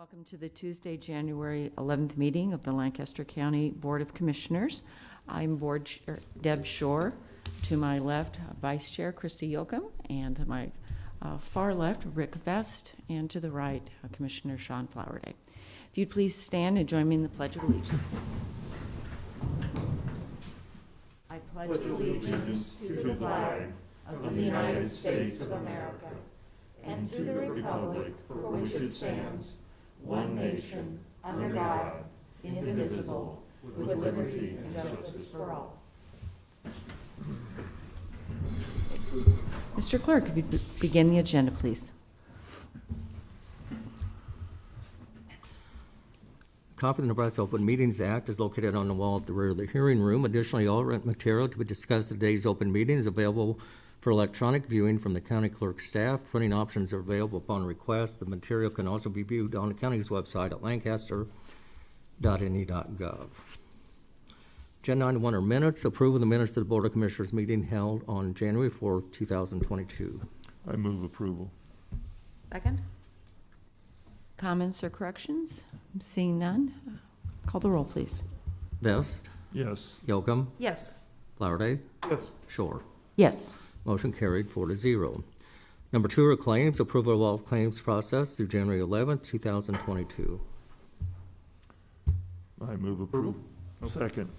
Welcome to the Tuesday, January 11th meeting of the Lancaster County Board of Commissioners. I'm Board Chair Deb Shore. To my left, Vice Chair Christy Yoakum, and to my far left, Rick Vest, and to the right, Commissioner Sean Flowerday. If you'd please stand and join me in the Pledge of Allegiance. I pledge allegiance to the flag of the United States of America and to the republic for which it stands, one nation, under God, indivisible, with liberty and justice for all. Mr. Clerk, if you begin the agenda, please. Copy of the Nebraska Open Meetings Act is located on the wall at the rear of the hearing room. Additionally, all written material to be discussed at today's open meeting is available for electronic viewing from the county clerk's staff. Printing options are available upon request. The material can also be viewed on the county's website at lancaster.ne.gov. Agenda item 1 are minutes. Approval of the minutes of the Board of Commissioners meeting held on January 4th, 2022. I move approval. Second? Comments or corrections? Seeing none, call the roll, please. Vest, Yes. Yoakum, Yes. Flowerday, Yes. Shore. Yes. Motion carried 4-0. Number 2 are claims. Approval of all claims processed through January 11th, 2022. I move approval. Second.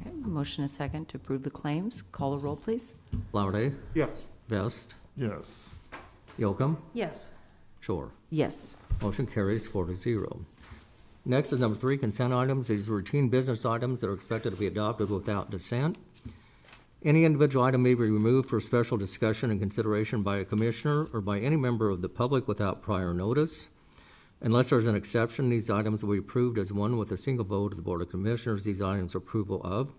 Okay, motion and second to approve the claims. Call the roll, please. Flowerday, Yes. Vest, Yes. Yoakum, Yes. Shore. Yes. Motion carries 4-0. Next is number 3, consent items. These are routine business items that are expected to be adopted without dissent. Any individual item may be removed for special discussion and consideration by a commissioner or by any member of the public without prior notice. Unless there's an exception, these items will be approved as one with a single vote of the Board of Commissioners. These items are approval of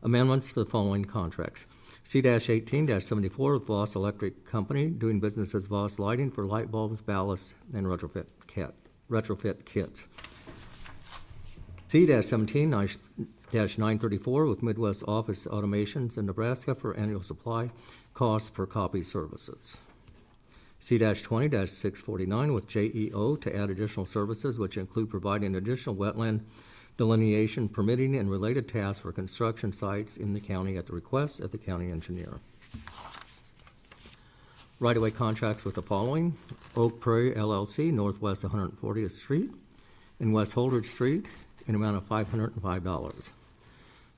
amendments to the following contracts. C-18-74 with Voss Electric Company, doing business as Voss Lighting for light bulbs, ballasts, and retrofit kits. C-17-934 with Midwest Office Automations in Nebraska for annual supply costs per copy services. C-20-649 with JEO to add additional services which include providing additional wetland delineation, permitting, and related tasks for construction sites in the county at the request of the county engineer. Right-of-way contracts with the following: Oak Prairie LLC, Northwest 140th Street, and West Holdridge Street, in amount of $505.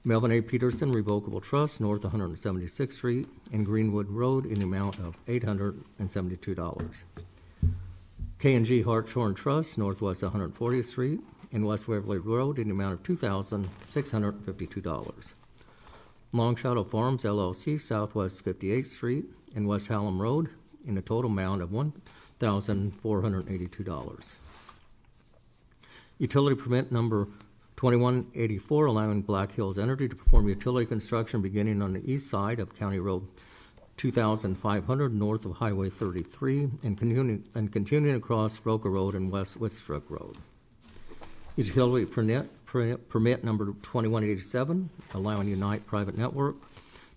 Melvin A. Peterson Revocable Trust, North 176th Street, and Greenwood Road, in the amount of $872. K&G Hartshorn Trust, Northwest 140th Street, and West Waverly Road, in the amount of $2,652. Long Shadow Farms LLC, Southwest 58th Street, and West Hallam Road, in a total amount of $1,482. Utility permit number 2184, allowing Black Hills Energy to perform utility construction beginning on the east side of County Road 2500 north of Highway 33 and continuing across Roca Road and West Whitstruck Road. Utility permit number 2187, allowing Unite Private Network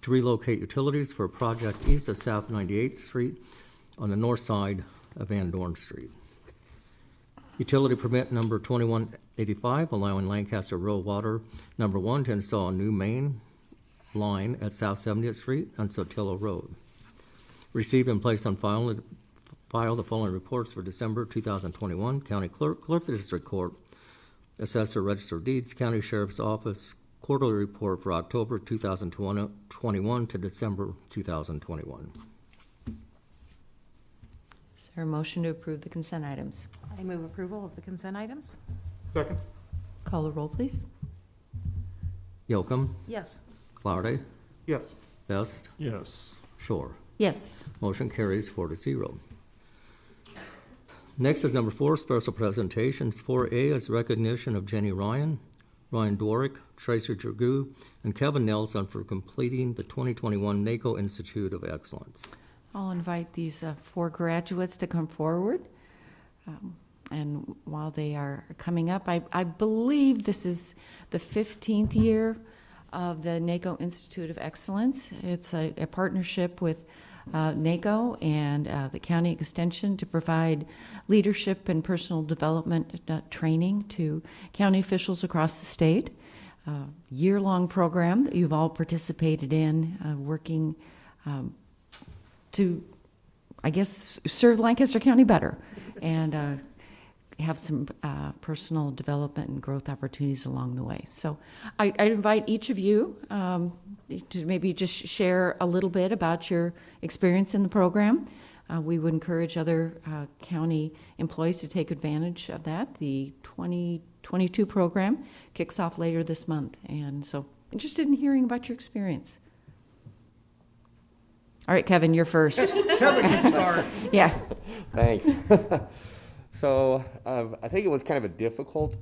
to relocate utilities for a project east of South 98th Street on the north side of Van Dorn Street. Utility permit number 2185, allowing Lancaster Rural Water number 1 to install a new main line at South 70th Street on Sotillo Road. Receive and place on file the following reports for December 2021. County Clerk, Clerk of the District Court, Assessor, Register of Deeds, County Sheriff's Office, quarterly report for October 2021 to December 2021. Is there a motion to approve the consent items? I move approval of the consent items. Second. Call the roll, please. Yoakum, Yes. Flowerday, Yes. Vest, Yes. Shore. Yes. Motion carries 4-0. Next is number 4, special presentations. 4A is recognition of Jenny Ryan, Ryan Dworick, Tracy Dragoo, and Kevin Nelson for completing the 2021 NACO Institute of Excellence. I'll invite these 4 graduates to come forward. And while they are coming up, I believe this is the 15th year of the NACO Institute of Excellence. It's a partnership with NACO and the county extension to provide leadership and personal development training to county officials across the state. Year-long program that you've all participated in, working to, I guess, serve Lancaster County better and have some personal development and growth opportunities along the way. So I invite each of you to maybe just share a little bit about your experience in the program. We would encourage other county employees to take advantage of that. The 2022 program kicks off later this month, and so interested in hearing about your experience. All right, Kevin, you're first. Kevin can start. Yeah. Thanks. So I think it was kind of a difficult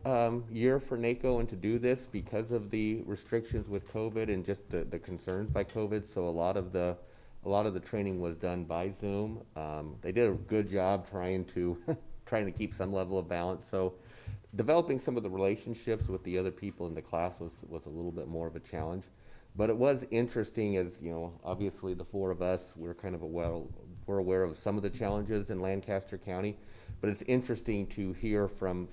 year for NACO and to do this because of the restrictions with COVID and just the concerns by COVID. So a lot of the training was done by Zoom. They did a good job trying to keep some level of balance. So developing some of the relationships with the other people in the class was a little bit more of a challenge. But it was interesting, as you know, obviously the four of us, we're aware of some of the challenges in Lancaster County. But it's interesting to hear from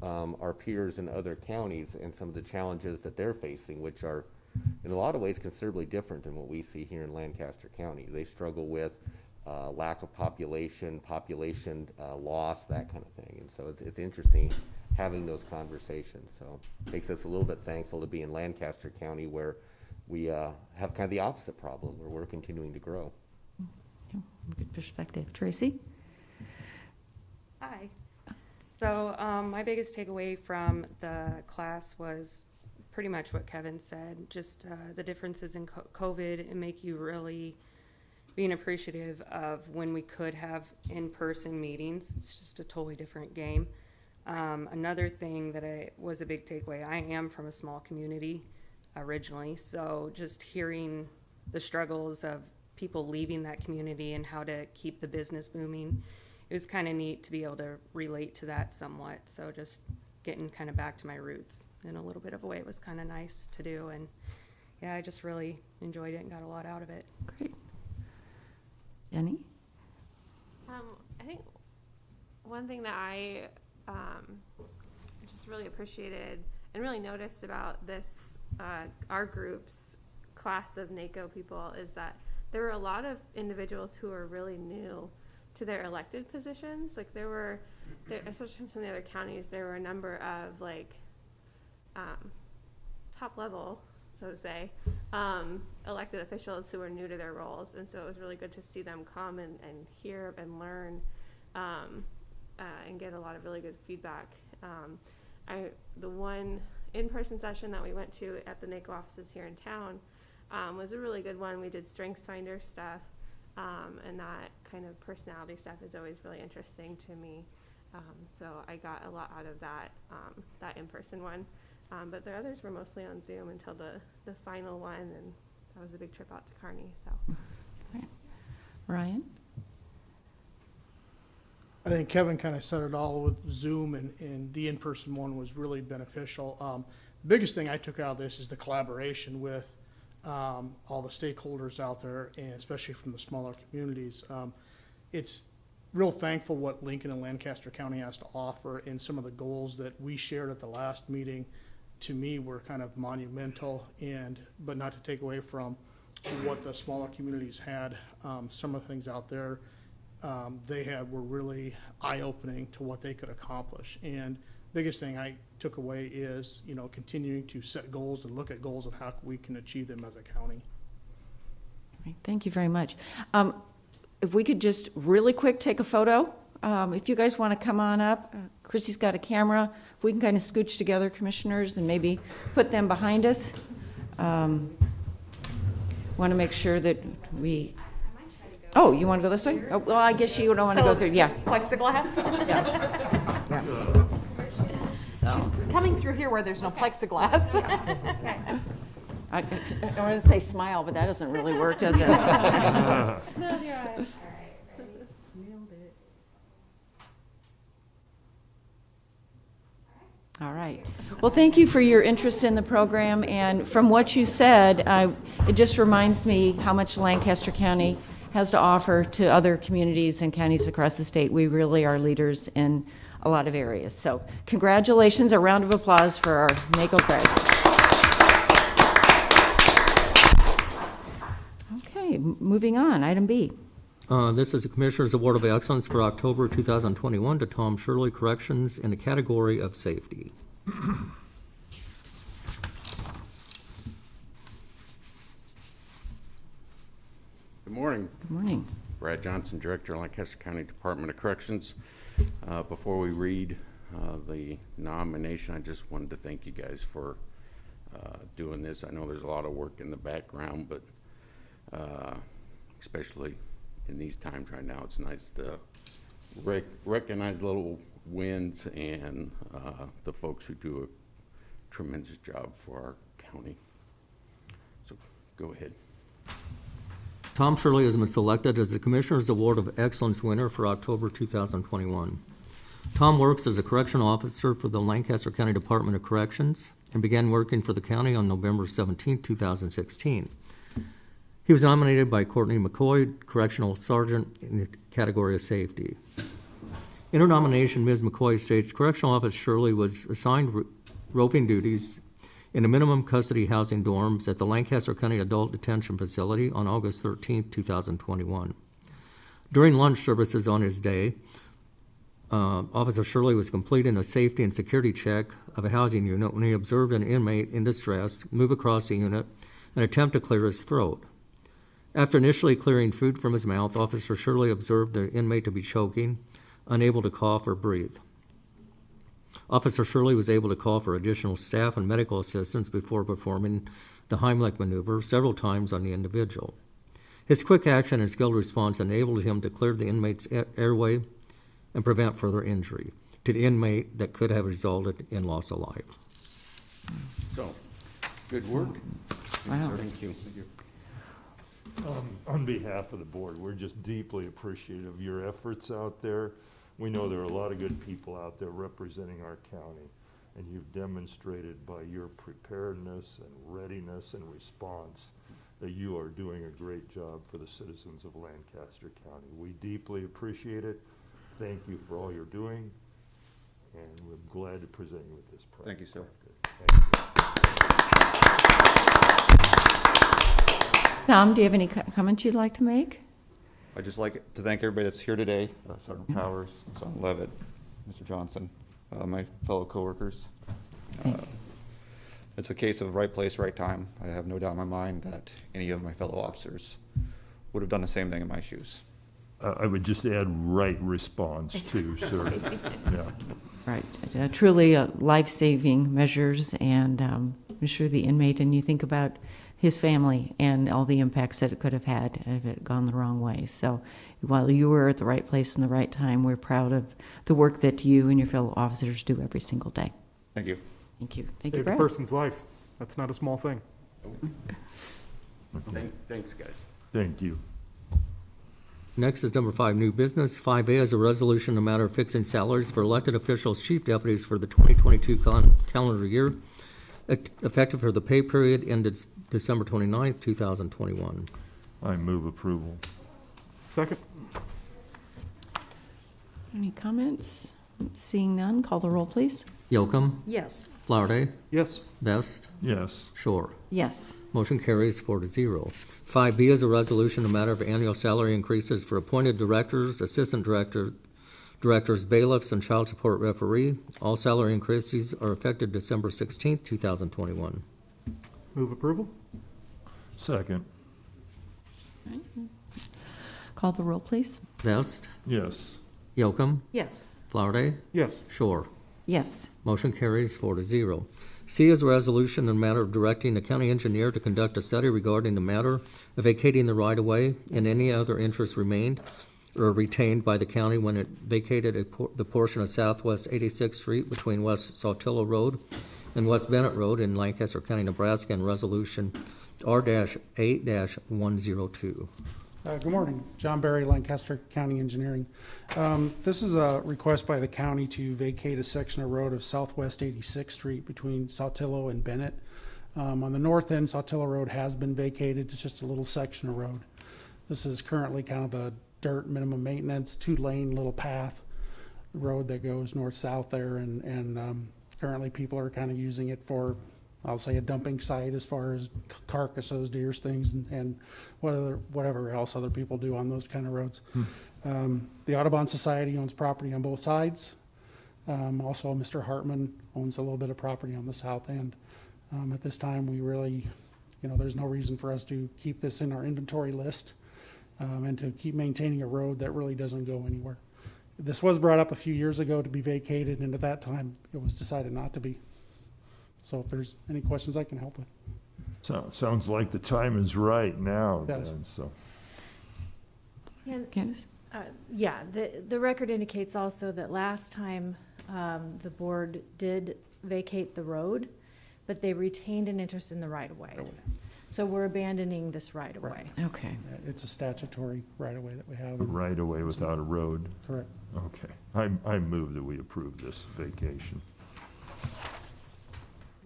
our peers in other counties and some of the challenges that they're facing, which are in a lot of ways considerably different than what we see here in Lancaster County. They struggle with lack of population loss, that kind of thing. And so it's interesting having those conversations. So it makes us a little bit thankful to be in Lancaster County, where we have kind of the opposite problem, where we're continuing to grow. Good perspective. Tracy? Hi. So my biggest takeaway from the class was pretty much what Kevin said, just the differences in COVID and make you really being appreciative of when we could have in-person meetings. It's just a totally different game. Another thing that was a big takeaway, I am from a small community originally, so just hearing the struggles of people leaving that community and how to keep the business booming, it was kind of neat to be able to relate to that somewhat. So just getting kind of back to my roots in a little bit of a way, it was kind of nice to do. And yeah, I just really enjoyed it and got a lot out of it. Great. Jenny? I think one thing that I just really appreciated and really noticed about this, our group's class of NACO people, is that there were a lot of individuals who are really new to their elected positions. Like especially from some of the other counties, there were a number of top level, so to say, elected officials who were new to their roles. And so it was really good to see them come and hear and learn and get a lot of really good feedback. The one in-person session that we went to at the NACO offices here in town was a really good one. We did strengths finder stuff. And that kind of personality stuff is always really interesting to me. So I got a lot out of that in-person one. But the others were mostly on Zoom until the final one, and that was a big trip out to Kearney. So, Right. Ryan? I think Kevin kind of said it all with Zoom, and the in-person one was really beneficial. The biggest thing I took out of this is the collaboration with all the stakeholders out there, and especially from the smaller communities. It's real thankful what Lincoln and Lancaster County has to offer, and some of the goals that we shared at the last meeting, to me, were kind of monumental, but not to take away from what the smaller communities had. Some of the things out there they had were really eye-opening to what they could accomplish. And biggest thing I took away is, continuing to set goals and look at goals of how we can achieve them as a county. Right, thank you very much. If we could just really quick take a photo. If you guys want to come on up, Chrissy's got a camera. If we can kind of scooch together, commissioners, and maybe put them behind us. Want to make sure that we... Oh, you want to go this way? Oh, well, I guess you don't want to go through, yeah. Plexiglass? Yeah. So. Coming through here where there's no plexiglass. I want to say smile, but that doesn't really work, does it? Smile with your eyes. All right, ready? Nailed it. All right. Well, thank you for your interest in the program. And from what you said, it just reminds me how much Lancaster County has to offer to other communities and counties across the state. We really are leaders in a lot of areas. So congratulations, a round of applause for our NACO graduates. Okay, moving on, item B. This is the Commissioner's Award of Excellence for October 2021 to Tom Shirley, Corrections, in the category of Safety. Good morning. Good morning. Brad Johnson, Director, Lancaster County Department of Corrections. Before we read the nomination, I just wanted to thank you guys for doing this. I know there's a lot of work in the background, but especially in these times right now, it's nice to recognize little wins and the folks who do a tremendous job for our county. So go ahead. Tom Shirley has been selected as the Commissioner's Award of Excellence winner for October 2021. Tom works as a correctional officer for the Lancaster County Department of Corrections and began working for the county on November 17, 2016. He was nominated by Courtney McCoy, Correctional Sergeant, in the category of Safety. In her nomination, Ms. McCoy states, Correctional Officer Shirley was assigned roving duties in the minimum custody housing dorms at the Lancaster County Adult Detention Facility on August 13, 2021. During lunch services on his day, Officer Shirley was completing a safety and security check of a housing unit when he observed an inmate in distress move across the unit and attempt to clear his throat. After initially clearing food from his mouth, Officer Shirley observed the inmate to be choking, unable to cough or breathe. Officer Shirley was able to call for additional staff and medical assistance before performing the Heimlich maneuver several times on the individual. His quick action and skilled response enabled him to clear the inmate's airway and prevent further injury to the inmate that could have resulted in loss of life. So, good work. Wow. Thank you. On behalf of the board, we're just deeply appreciative of your efforts out there. We know there are a lot of good people out there representing our county, and you've demonstrated by your preparedness and readiness and response that you are doing a great job for the citizens of Lancaster County. We deeply appreciate it. Thank you for all you're doing, and we're glad to present you with this prize. Thank you, sir. Tom, do you have any comments you'd like to make? I'd just like to thank everybody that's here today, Sergeant Powers, Sergeant Levitt, Mr. Johnson, my fellow coworkers. It's a case of right place, right time. I have no doubt in my mind that any of my fellow officers would have done the same thing in my shoes. I would just add right response too, sir. Yeah. Right, truly life-saving measures, and I'm sure the inmate, and you think about his family and all the impacts that it could have had if it had gone the wrong way. So while you were at the right place in the right time, we're proud of the work that you and your fellow officers do every single day. Thank you. Thank you. Thank you, Save a Brad. person's life. That's not a small thing. Thanks, guys. Thank you. Next is number 5, new business. 5A is a resolution in the matter of fixing salaries for elected officials, chief deputies for the 2022 calendar year, effective for the pay period ended December 29th, 2021. I move approval. Second. Any comments? Seeing none, call the roll, please. Yocum, Yes. Flowerday, Yes. Best, Yes. Shore. Yes. Motion carries 4-0. 5B is a resolution in the matter of annual salary increases for appointed directors, assistant directors, bailiffs, and child support referee. All salary increases are effective December 16th, 2021. Move approval. Second. Call the roll, please. Best, Yes. Yocum, Yes. Flowerday, Yes. Shore. Yes. Motion carries 4-0. C is a resolution in the matter of directing the county engineer to conduct a study regarding the matter of vacating the right-of-way and any other interest remained or retained by the county when it vacated the portion of Southwest 86th Street between West Saltillo Road and West Bennett Road in Lancaster County, Nebraska, and Resolution R-8-102. Good morning. John Barry, Lancaster County Engineering. This is a request by the county to vacate a section of road of Southwest 86th Street between Saltillo and Bennett. On the north end, Saltillo Road has been vacated. It's just a little section of road. This is currently kind of a dirt minimum maintenance, 2-lane little path road that goes north-south there, and currently people are kind of using it for, I'll say, a dumping site as far as carcasses, deer stings, and whatever else other people do on those kind of roads. The Audubon Society owns property on both sides. Also, Mr. Hartman owns a little bit of property on the south end. At this time, we really, there's no reason for us to keep this in our inventory list and to keep maintaining a road that really doesn't go anywhere. This was brought up a few years ago to be vacated, and at that time, it was decided not to be. So if there's any questions I can help with. Sounds like the time is right now, Yes. then, so. Candace? Yeah, the record indicates also that last time the board did vacate the road, but they retained an interest in the right-of-way. So we're abandoning this right-of-way. Okay. It's a statutory right-of-way that we have. Right away without a road. Correct. Okay. I move that we approve this vacation.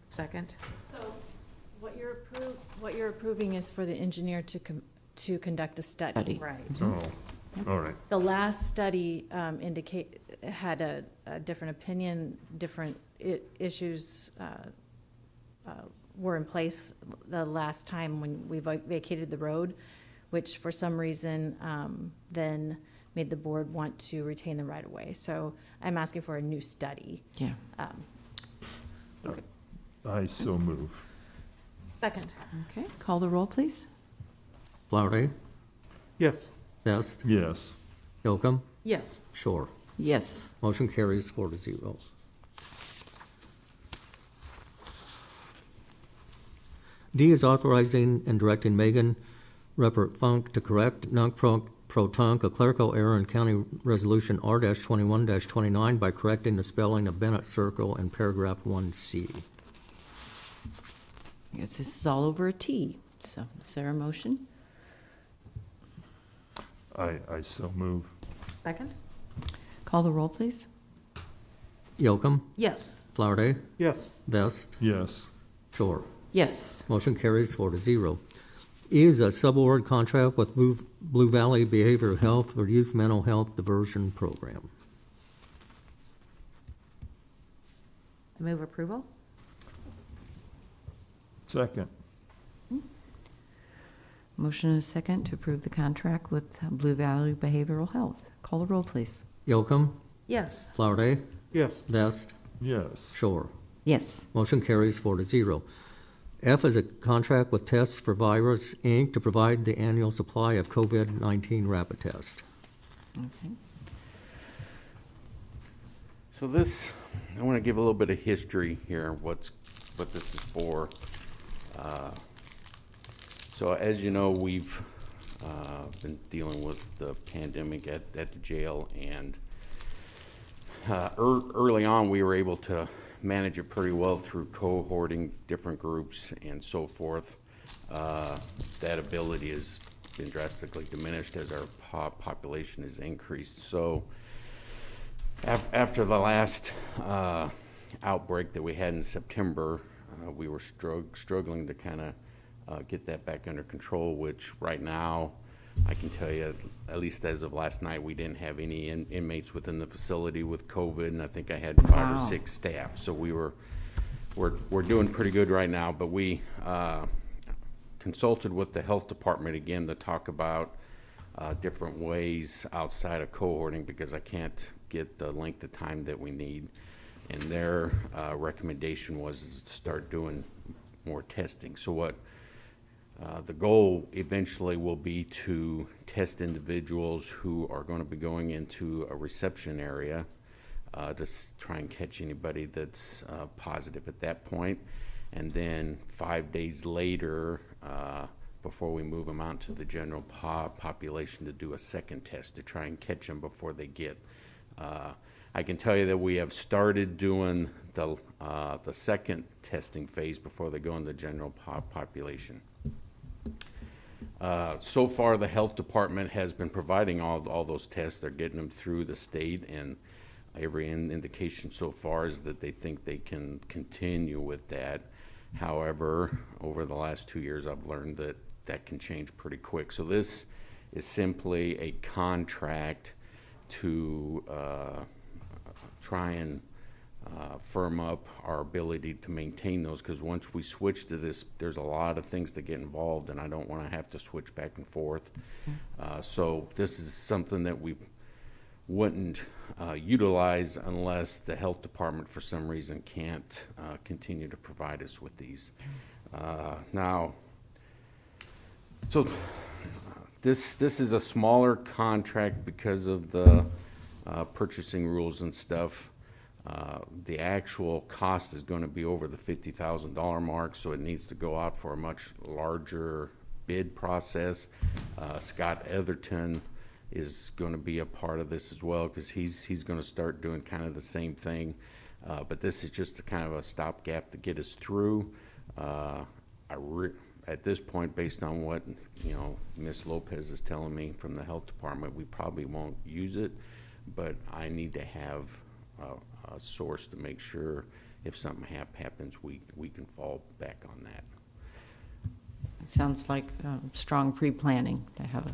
Second. So what you're approving is for the engineer to conduct a study. Study. Right. Oh, all right. The last study had a different opinion, different issues were in place the last time when we vacated the road, which for some reason then made the board want to retain the right-of-way. So I'm asking for a new study. Yeah. I so move. Second. Okay, call the roll, please. Flowerday, Yes. Best, Yes. Yocum, Yes. Shore. Yes. Motion carries 4-0. D is authorizing and directing Megan Ruppert Funk to correct nunc-pro-tunc a clerical error in County Resolution R-21-29 by correcting the spelling of Bennett Circle in paragraph 1C. I guess this is all over a T. So is there a motion? I so move. Second? Call the roll, please. Yocum, Yes. Flowerday, Yes. Best, Yes. Shore. Yes. Motion carries 4-0. E is a subaward contract with Blue Valley Behavioral Health for Youth Mental Health Diversion Program. I move approval? Second. Motion and a second to approve the contract with Blue Valley Behavioral Health. Call the roll, please. Yocum, Yes. Flowerday, Yes. Best, Yes. Shore. Yes. Motion carries 4-0. F is a contract with Tests for Virus, Inc. to provide the annual supply of COVID-19 rapid test. Okay. So this, I want to give a little bit of history here, what this is for. So as you know, we've been dealing with the pandemic at the jail, and early on we were able to manage it pretty well through cohorting different groups and so forth. That ability has been drastically diminished as our population has increased. So after the last outbreak that we had in September, we were struggling to kind of get that back under control, which right now I can tell you, at least as of last night, we didn't have any inmates within the facility with COVID, and I think I had 5 or 6 staff. So we're doing pretty good right now, but we consulted with the health department again to talk about different ways outside of cohorting, because I can't get the length of time that we need. And their recommendation was to start doing more testing. So what the goal eventually will be to test individuals who are going to be going into a reception area to try and catch anybody that's positive at that point. And then 5 days later, before we move them out to the general population, to do a second test to try and catch them before they get. I can tell you that we have started doing the second testing phase before they go in the general population. So far, the health department has been providing all those tests. They're getting them through the state, and every indication so far is that they think they can continue with that. However, over the last 2 years, I've learned that that can change pretty quick. So this is simply a contract to try and firm up our ability to maintain those, because once we switch to this, there's a lot of things that get involved, and I don't want to have to switch back and forth. So this is something that we wouldn't utilize unless the health department for some reason can't continue to provide us with these. Now, so this is a smaller contract because of the purchasing rules and stuff. The actual cost is going to be over the $50,000 mark, so it needs to go out for a much larger bid process. Scott Etherton is going to be a part of this as well, because he's going to start doing kind of the same thing. But this is just a kind of a stopgap to get us through. At this point, based on what Ms. Lopez is telling me from the health department, we probably won't use it, but I need to have a source to make sure if something happens, we can fall back on that. Sounds like strong pre-planning to have a.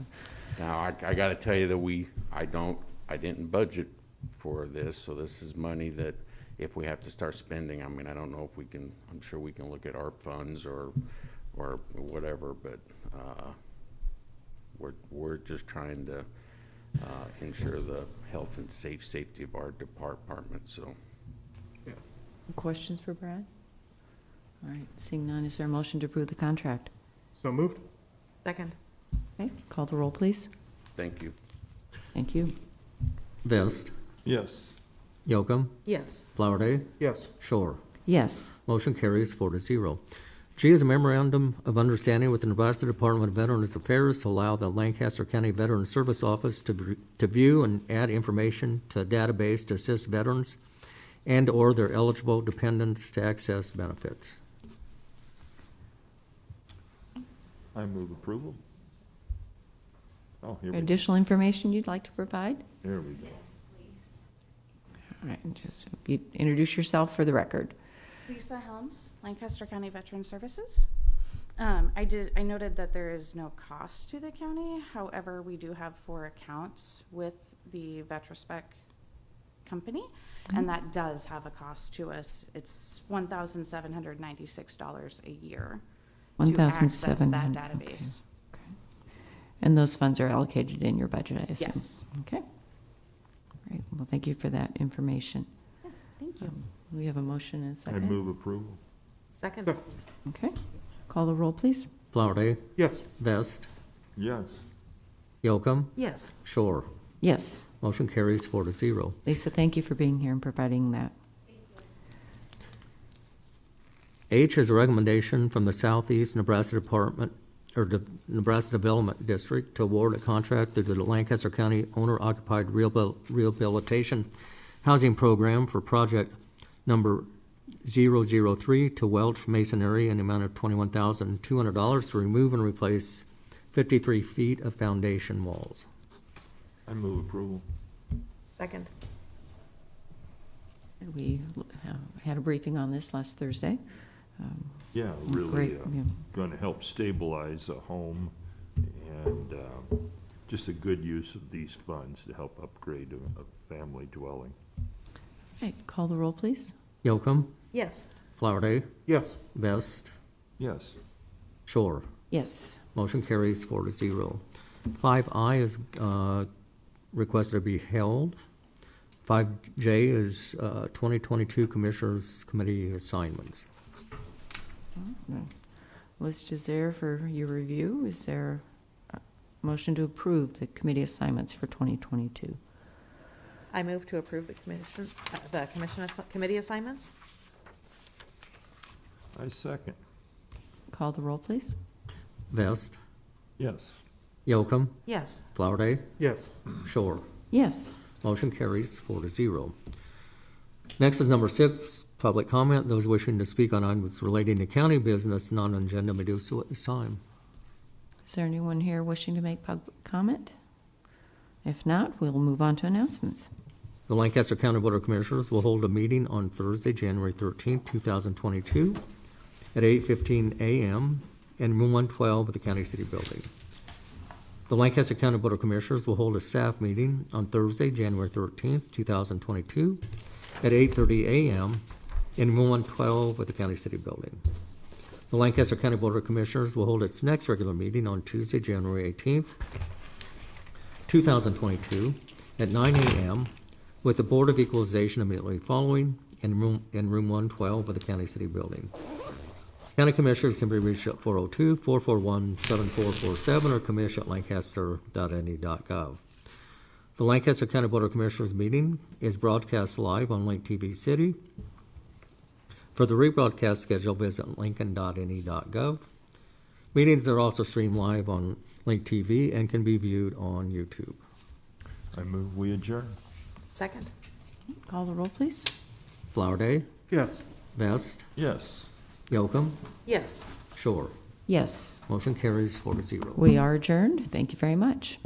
Now, I got to tell you that I didn't budget for this, so this is money that if we have to start spending, I mean, I don't know if we can, I'm sure we can look at ARP funds or whatever, but we're just trying to ensure the health and safety of our department, so. Questions for Brad? All right, seeing none, is there a motion to approve the contract? So moved? Second. Okay, call the roll, please. Thank you. Thank you. Vest, Yes. Yocum, Yes. Flowerday, Yes. Shore. Yes. Motion carries 4-0. G is a memorandum of understanding with the Nebraska Department of Veterans Affairs to allow the Lancaster County Veterans Service Office to view and add information to a database to assist veterans and/or their eligible dependents to access benefits. I move approval. Oh, here we go. Additional information you'd like to provide? There we go. All right, just introduce yourself for the record. Lisa Helms, Lancaster County Veteran Services. I noted that there is no cost to the county. However, we do have 4 accounts with the VetraSpec company, and that does have a cost to us. It's $1,796 a year to access that $1,700. database. Okay. And those funds are allocated in your budget, I assume? Yes. Okay. Great. Well, thank you for that information. Yeah, thank you. We have a motion and a I second. move approval. Second. Okay. Call the roll, please. Flowerday, Yes. Vest, Yes. Yocum, Yes. Shore. Yes. Motion carries 4-0. Lisa, thank you for being here and providing that. H is a recommendation from the Southeast Nebraska Department, or the Nebraska Development District, to award a contract through the Lancaster County Owner-Occupied Rehabilitation Housing Program for project number 003 to Welch Masonry in the amount of $21,200 to remove and replace 53 feet of foundation walls. I move approval. Second. We had a briefing on this last Thursday. Yeah, Great, really yeah. going to help stabilize a home and just a good use of these funds to help upgrade a family dwelling. Right, call the roll, please. Yocum, Yes. Flowerday, Yes. Vest, Yes. Shore. Yes. Motion carries 4-0. 5I is requested to be held. 5J is 2022 Commissioners Committee assignments. List is there for your review. Is there a motion to approve the committee assignments for 2022? I move to approve the committee assignments. I second. Call the roll, please. Vest, Yes. Yocum, Yes. Flowerday, Yes. Shore. Yes. Motion carries 4-0. Next is number 6, public comment. Those wishing to speak on items relating to county business not on agenda may do so at this time. Is there anyone here wishing to make public comment? If not, we'll move on to announcements. The Lancaster County Board of Commissioners will hold a meeting on Thursday, January 13th, 2022 at 8:15 a.m. in room 112 of the County City Building. The Lancaster County Board of Commissioners will hold a staff meeting on Thursday, January 13th, 2022, at 8:30 a.m. in room 112 of the County City Building. The Lancaster County Board of Commissioners will hold its next regular meeting on Tuesday, January 18th, 2022, at 9 a.m. with the Board of Equalization immediately following in room 112 of the County City Building. County Commissioners can be reached at 402-441-7447 or commish@lancaster.ne.gov. The Lancaster County Board of Commissioners meeting is broadcast live on Link TV City. For the rebroadcast schedule, visit lincoln.ne.gov. Meetings are also streamed live on Link TV and can be viewed on YouTube. I move we adjourn. Second. Call the roll, please. Flowerday, Yes. Vest, Yes. Yocum, Yes. Shore. Yes, Motion carries 4-0. we are adjourned. Thank you very much.